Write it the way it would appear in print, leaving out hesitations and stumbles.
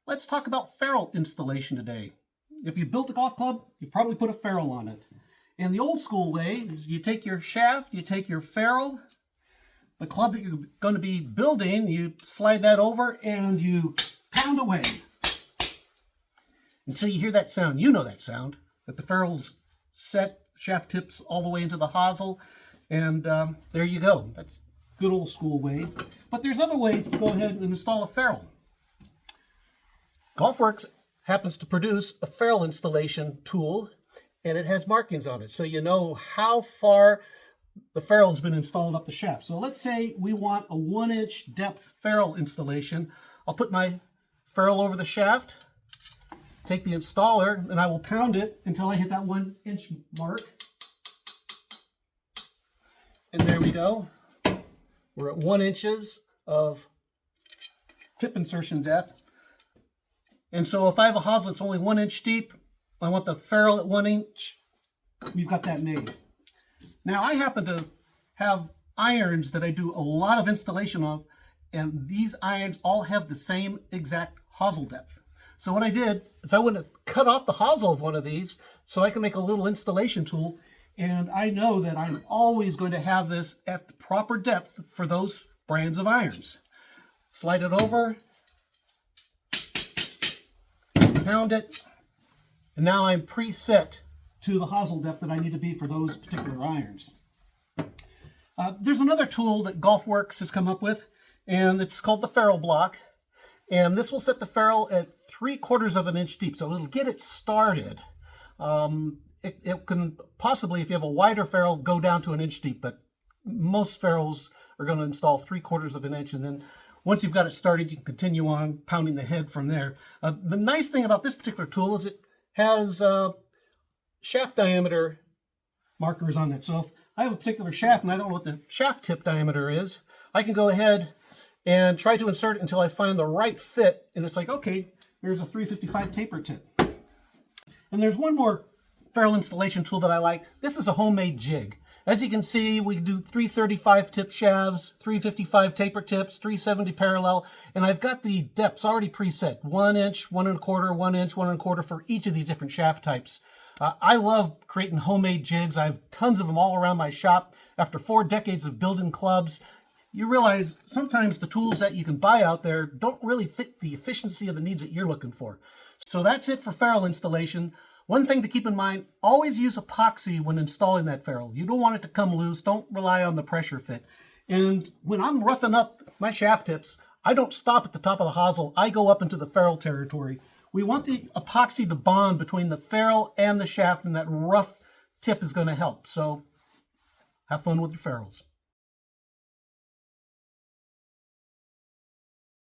Let's talk about ferrule installation today. If you built a golf club, you've probably put a ferrule on it. And the old school way is you take your shaft, you take your ferrule, the club that you're going to be building, you slide that over and you pound away until you hear that sound. You know that sound, that the ferrule's set, shaft tips all the way into the hosel, and there you go. That's good old school way. But there's other ways to go ahead and install a ferrule. Golfworks happens to produce a ferrule installation tool, and it has markings on it, so you know how far the ferrule has been installed up the shaft. So let's say we want a 1-inch depth ferrule installation. I'll put my ferrule over the shaft, take the installer, and I will pound it until I hit that 1-inch mark. And there we go. We're at 1 inch of tip insertion depth. And so if I have a hosel that's only 1 inch deep, I want the ferrule at 1 inch, we've got that made. Now I happen to have irons that I do a lot of installation of, and these irons all have the same exact hosel depth. So what I did is I went to cut off the hosel of one of these so I can make a little installation tool, and I know that I'm always going to have this at the proper depth for those brands of irons. Slide it over, pound it, and now I'm preset to the hosel depth that I need to be for those particular irons. There's another tool that Golfworks has come up with, and it's called the ferrule block. And this will set the ferrule at 3/4 of an inch deep, so it'll get it started. It can possibly, if you have a wider ferrule, go down to 1 inch deep, but most ferrules are going to install 3/4 of an inch, and then once you've got it started, you can continue on pounding the head from there. The nice thing about this particular tool is it has shaft diameter markers on it. So if I have a particular shaft and I don't know what the shaft tip diameter is, I can go ahead and try to insert it until I find the right fit. And it's like, okay, there's a 355 taper tip. And there's one more ferrule installation tool that I like. This is a homemade jig. As you can see, we do 335 tip shafts, 355 taper tips, 370 parallel, and I've got the depths already preset. 1 inch, 1 1/4, 1 inch, 1 1/4 for each of these different shaft types. I love creating homemade jigs. I have tons of them all around my shop. After 4 decades of building clubs, you realize sometimes the tools that you can buy out there don't really fit the efficiency of the needs that you're looking for. So that's it for ferrule installation. One thing to keep in mind, always use epoxy when installing that ferrule. You don't want it to come loose. Don't rely on the pressure fit. And when I'm roughing up my shaft tips, I don't stop at the top of the hosel. I go up into the ferrule territory. We want the epoxy to bond between the ferrule and the shaft, and that rough tip is going to help. So have fun with your ferrules.